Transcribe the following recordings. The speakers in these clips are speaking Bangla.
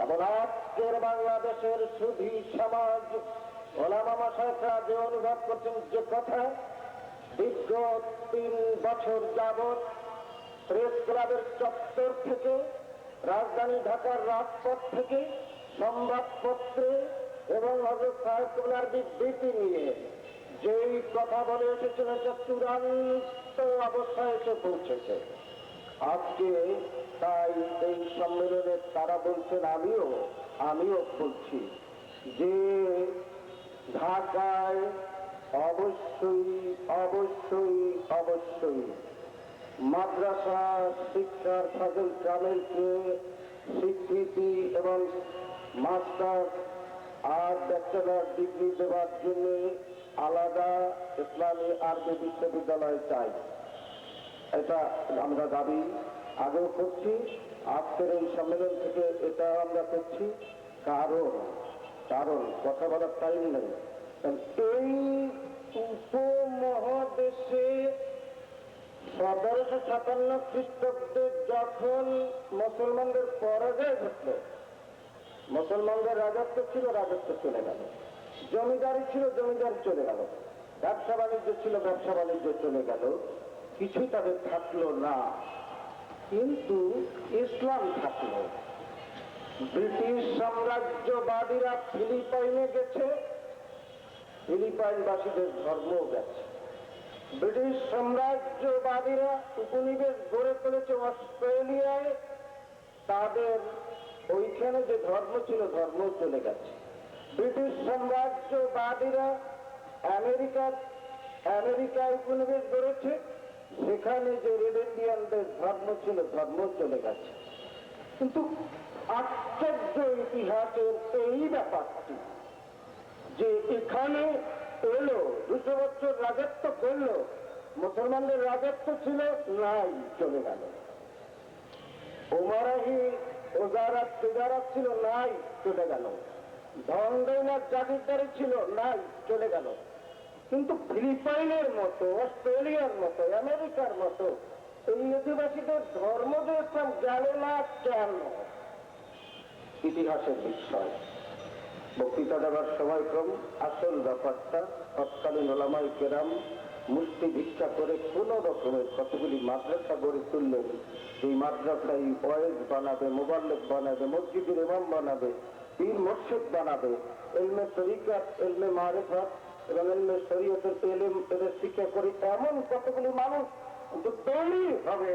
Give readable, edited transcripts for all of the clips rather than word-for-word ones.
এবং আজকের বাংলাদেশের সুধী সমাজ ওলামা মাশায়েখরা যে অনুভব করছেন, যে কথা দীর্ঘ 3 বছর যাবৎ প্রেস ক্লাবের চত্বর থেকে, রাজধানী ঢাকার রাজপথ থেকে, সংবাদপত্রে এবং হযরত সাহেব কবুলার বিবৃতি নিয়ে যেই কথা বলে এসেছেন, এটা চূড়ান্ত অবস্থায় এসে পৌঁছেছে। আজকে তাই এই সম্মেলনে তারা বলছেন, আমিও বলছি যে ঢাকায় অবশ্যই মাদ্রাসা শিক্ষার ফাজিল কামেলকে স্বীকৃতি এবং মাস্টার আর ব্যাচেলর ডিগ্রি দেওয়ার জন্য আলাদা ইসলামী আরবি বিশ্ববিদ্যালয় চাই। এটা আমরা দাবি আগেও করছি, আজকের এই সম্মেলন থেকে এটা আমরা করছি। কারণ কথা বলার টাইম নেই। এই উপমহাদেশে 1757 খ্রিস্টাব্দে যখন মুসলমানদের পরাজয় ঘটল, মুসলমানদের রাজত্ব ছিল, রাজত্ব চলে গেল, জমিদারি ছিল, জমিদারি চলে গেল, ব্যবসা বাণিজ্য ছিল, ব্যবসা বাণিজ্য চলে গেল, কিছুই তাদের থাকলো না, কিন্তু ইসলাম থাকলো। ব্রিটিশ সাম্রাজ্যবাদীরা ফিলিপাইনে গেছে, ফিলিপাইনবাসীদের ধর্মও গেছে। ব্রিটিশ সাম্রাজ্যবাদীরা উপনিবেশ গড়ে তুলেছে অস্ট্রেলিয়ায়, তাদের ওইখানে যে ধর্ম ছিল, ধর্ম চলে গেছে। ব্রিটিশ সাম্রাজ্যবাদীরা আমেরিকায় উপনিবেশ গড়েছে, সেখানে যে রেড ইন্ডিয়ানদের ধর্ম ছিল, ধর্ম চলে গেছে। কিন্তু আশ্চর্য ইতিহাসের এই ব্যাপারটি যে এখানে এলো, 200 বছর রাজত্ব করলো, মুসলমানদের রাজত্ব ছিল, নাই, চলে গেল। ওমারাহি ওজারাত তিজারাত ছিল, নাই, চলে গেল। ধনদৌলত জাগিরদারি ছিল, নাই, চলে গেল। কিন্তু ফিলিপাইনের মতো, অস্ট্রেলিয়ার মতো, আমেরিকার মতো এই অধিবাসীদের ধর্ম যে ইসলাম গেল না কেন? ইতিহাসের বিষয়। বক্তৃতা দেওয়ার সময় কম, আসল ব্যাপারটা তৎকালীন ওলামায়ে কেরাম মুষ্টি ভিক্ষা করে কোন রকমের কতগুলি মাদ্রাসা গড়ে তুললেন। এই মাদ্রাসায় ওয়াইজ বানাবে, মুবাল্লিগ বানাবে, মসজিদের ইমাম বানাবে, পীর মুর্শিদ বানাবে, ইলমে তরিকাত, ইলমে মারিফাত এবং ইলমে শরীয়তের ইলম এদের শিক্ষা করে এমন কতগুলি মানুষ তৈরি হবে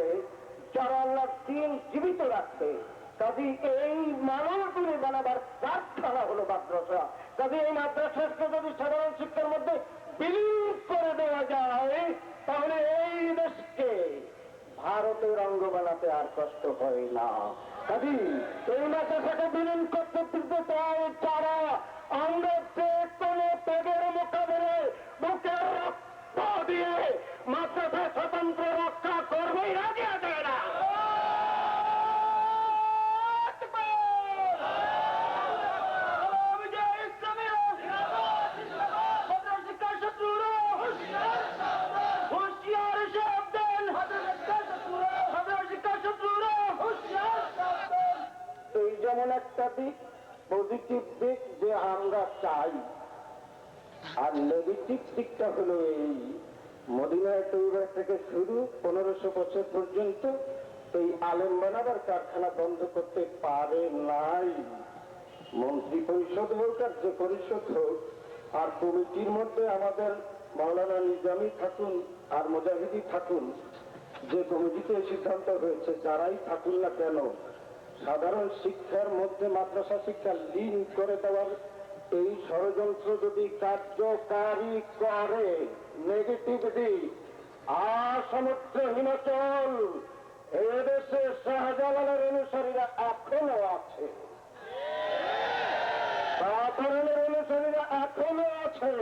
যারা আল্লাহর দ্বীন জীবিত রাখবে। কাজে এই মানুষগুলি বানাবার কারখানা হলো মাদ্রাসা। কাজে এই মাদ্রাসাকে যদি সাধারণ শিক্ষার মধ্যে বিলীন করে দেওয়া যায়, তাহলে এই দেশকে ভারতের অঙ্গ বানাতে আর কষ্ট হয় না। কাজে এই মাদ্রাসাকে বিলীন করতে দিতে চায় যারা, আমরা যে কোনো ত্যাগের মোকাবেলায় বুকের রক্ত দিয়ে মাদ্রাসা স্বতন্ত্র রক্ষা করবেই, রাজি আছে না। এই যেমন একটা দিক, পজিটিভ দিক যে আমরা চাই, আর নেগেটিভ দিকটা হলো এই মদিনায় তৈবা থেকে শুরু 1500 বছর পর্যন্ত এই আলেম বানাবার কারখানা বন্ধ করতে পারে নাই। মন্ত্রী পরিষদ হোক আর যে পরিষদ হোক, আর কমিটির মধ্যে আমাদের মাওলানা নিজামী থাকুন আর মুজাহিদি থাকুন, যে কমিটিতে সিদ্ধান্ত হয়েছে, যারাই থাকুন না কেন, সাধারণ শিক্ষার মধ্যে মাদ্রাসা শিক্ষা লীন করে দেওয়ার এই ষড়যন্ত্র যদি কার্যকারী করে, নেগেটিভ দিক আর সমুদ্র হিমাচল এদেশে শাহজালালের অনুসারীরা এখনো আছে, সাধারণের অনুসারীরা এখনো আছে,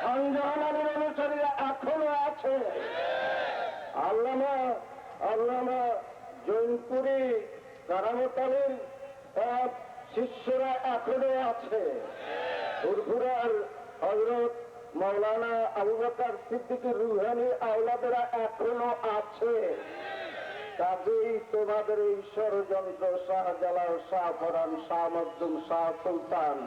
খানজাহানের অনুসারীরা এখনো আছে, আল্লামা জৈনপুরী কারামতালের সব শিষ্যরা এখনো আছে, ফুরফুরার হযরত মাওলানা আবু বকর সিদ্দিকী রুহানী আওলাদেরা এখনো আছে। কাজেই তোমাদের এই ষড়যন্ত্র শাহজালাল, শাহ ফরান, শাহ মখদুম, শাহ সুলতান,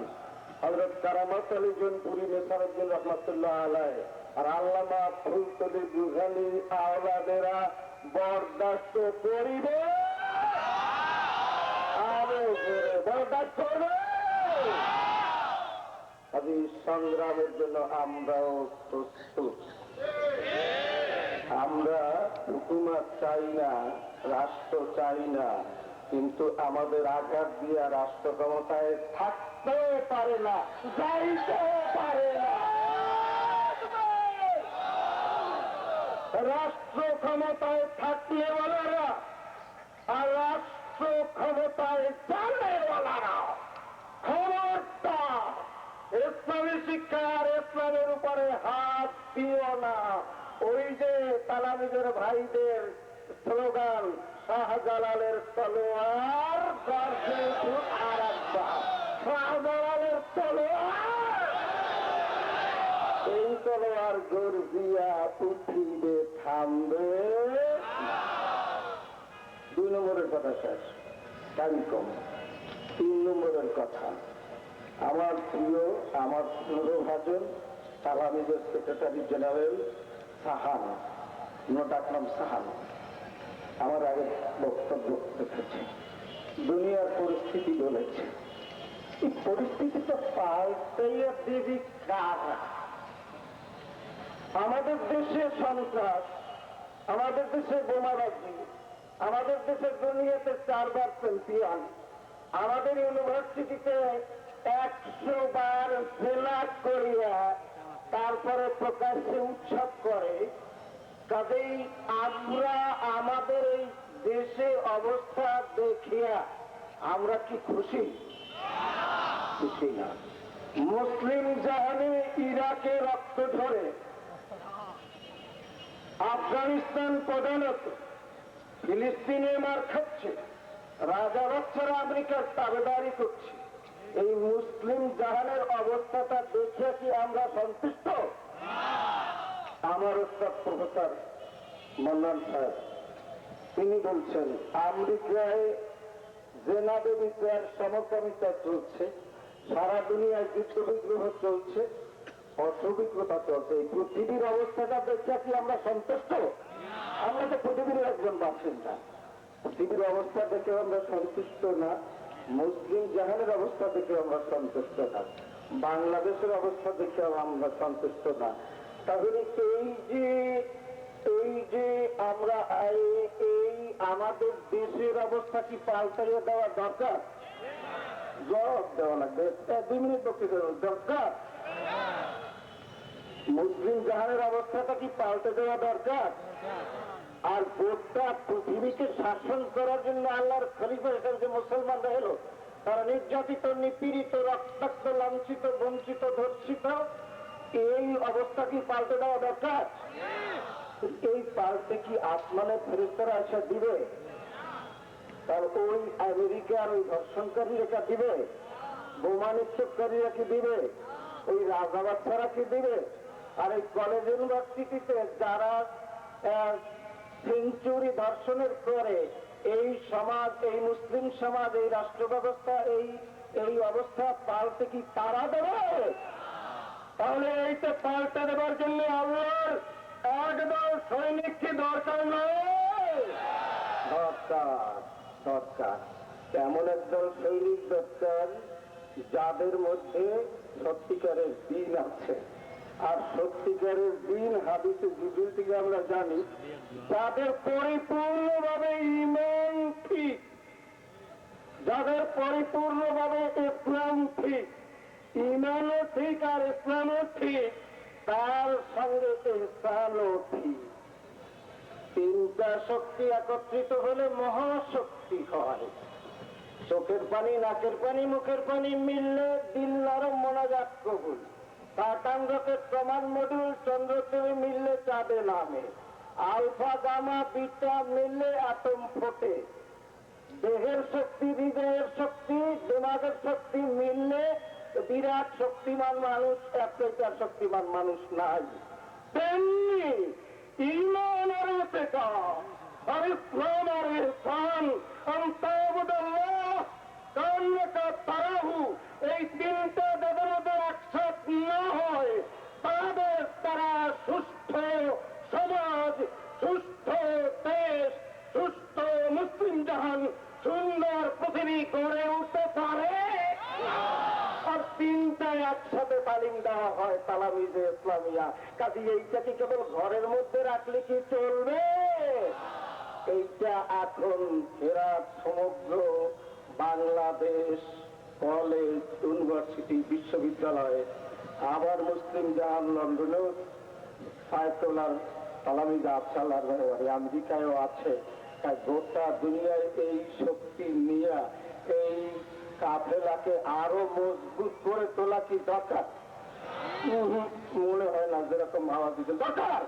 হযরত কারামত আলী জৌনপুরি, নেসারউদ্দিন রহমাতুল্লাহ আলাইহ আর আল্লামা ফুলতলি বুখারী আওলাদেরা বরদাস্ত করিবে, আরো বরদাস্ত করবে। আজ সংগ্রামের জন্য আমরাও প্রস্তুত। আমরা হুকুমত চাই না, রাষ্ট্র চাই না, কিন্তু আমাদের আঘাত দিয়ে রাষ্ট্র ক্ষমতায় থাকতেও পারে না, যাইতেও পারে না। রাষ্ট্র ক্ষমতায় থাকলে বলারা আর রাষ্ট্র ক্ষমতায় জানলে বলারা খবরদার ইসলামী শিক্ষা আর ইসলামের উপরে হাত দিও না। ওই যে তালামিদের ভাইদের স্লোগান, শাহজালালের তলোয়ার গর্জে আর একবার, শাহজালালের তলোয়ার, এই তলোয়ার গর্জিয়া পৃথিবীতে থামবে। 2 নম্বরের কথা শেষ, টাইম কম। 3 নম্বরের কথা, আমার প্রিয়, আমার স্নেহভাজন তালামিদের সেক্রেটারি জেনারেল সাহান, ডাকনাম সাহান, আমার আগে বক্তব্য রেখেছে, দুনিয়ার পরিস্থিতি বলেছে। এই পরিস্থিতি তো পাল্টাইয়া দেবী কারা? আমাদের দেশে সন্ত্রাস, আমাদের দেশে বোমাবাজি, আমাদের দেশের দুনিয়াতে 4 বার চ্যাম্পিয়ন, আমাদের ইউনিভার্সিটিতে 100 বার জেলা করিয়া তারপরে প্রকাশ্যে উৎসব করে। কাজেই আমরা আমাদের এই দেশে অবস্থা দেখিয়া আমরা কি খুশি? খুশি না। মুসলিম জাহানে ইরাকে রক্ত ঝরে, আফগানিস্তান প্রধানত ফিলিস্তিনে মার খাচ্ছে, রাজা বাচ্চারা আমেরিকার তাবেদারি করছে। এই মুসলিম জাহানের অবস্থাটা দেখে কি আমরা সন্তুষ্ট? আমার উস্তাদ প্রফেসর মন্নান সাহেব তিনি বলছেন, আমেরিকায় জেনাবে বিচার সমকামিতা চলছে, সারা দুনিয়ায় যুদ্ধ বিগ্রহ চলছে, অসুবিধা চলছে। এই পৃথিবীর অবস্থাটা দেখে কি আমরা সন্তুষ্ট? আমরা তো পৃথিবীর একজন বাসিন্দা, পৃথিবীর অবস্থা দেখে আমরা সন্তুষ্ট না, মুসলিম জাহানের অবস্থা দেখে আমরা সন্তুষ্ট না, বাংলাদেশের অবস্থা দেখে আমরা সন্তুষ্ট না। তাহলে এই যে আমরা এই আমাদের দেশের অবস্থা কি পাল্টাইয়ে দেওয়া দরকার? জবাব দেওয়া লাগবে। 2 মিনিট বক্তৃতা দরকার। মুসলিম জাহানের অবস্থাটা কি পাল্টে দেওয়া দরকার? আর গোটা পৃথিবীকে শাসন করার জন্য আল্লাহর খলিফা হিসেবে যে মুসলমানরা এলো, তারা নির্যাতিত, নিপীড়িত, রক্তাক্ত, লাঞ্ছিত, বঞ্চিত, ধর্ষিত, এই অবস্থা কি পাল্টে দেওয়া দরকার? এই পাল্টে কি আসমানে ফেরেশতারা এসে দিবে? তার ওই আমেরিকার ওই ধর্ষণকারীরা দিবে? বোমা নিক্ষেপকারীরা কি দিবে? ওই রাজা বাচ্চারা কি দিবে? আর এই কলেজ ইউনিভার্সিটিতে যারা সেঞ্চুরি ধর্ষণের পরে এই সমাজ, এই মুসলিম সমাজ, এই রাষ্ট্র ব্যবস্থা, এই অবস্থা পাল্টে কি তারা দেবে? তাহলে এইটা পাল্টে দেবার জন্য আল্লাহর একদল সৈনিক কি দরকার নয়? দরকার, দরকার। এমন একদল সৈনিক দরকার যাদের মধ্যে সত্যিকারের দিন আছে। আর সত্যিকারের দিন হাদিসে জিবরিল থেকে আমরা জানি, যাদের পরিপূর্ণভাবে ঈমান ঠিক, যাদের পরিপূর্ণভাবে ইসলাম ঠিক, ঈমানও ঠিক আর ইসলামও ঠিক, তার সঙ্গে ইহসানও ঠিক। 3টা শক্তি একত্রিত হলে মহাশক্তি হয়। চোখের পানি, নাকের পানি, মুখের পানি মিললে দিল নরম, মোনাজাত কবুল। কাটাঙ্গকের প্রমাণ মডিউল চন্দ্রদেবী মিললে চাঁদে নামে। আলফা গামা বিটা মিললে আটম ফোটে। দেহের শক্তি, হৃদয়ের শক্তি, দিমাগের শক্তি মিললে বিরাট শক্তিমান মানুষ, একটা শক্তিমান মানুষ নাই। তেমনি ঈমান আর ইতিকাদ, الإسلام والإحسان أن تعبد الله كأنك تراه এই তিনটা যাদের মধ্যে একসাথ না হয় তাদের তারা সুস্থ সমাজ, সুস্থ দেশ, সুস্থ মুসলিম জাহান, সুন্দর পৃথিবী গড়ে উঠতে পারে। আর তিনটায় একসাথে তালিম দেওয়া হয় তালামিজে ইসলামিয়া। কাজে এইটাকে কেবল ঘরের মধ্যে রাখলে কি চলবে? এইটা এখন এরা সমগ্র বাংলাদেশ কলেজ, ইউনিভার্সিটি, বিশ্ববিদ্যালয়ে, আবার মুসলিম জাহান লন্ডনেও সায়তলার তালামিজা আফসালার আমেরিকায়ও আছে। তাই গোটা দুনিয়ায় এই শক্তি নিয়ে এই কাফেলাকে আরো মজবুত করে তোলা কি দরকার? মনে হয় না যেরকম আওয়াজ দিতে দরকার।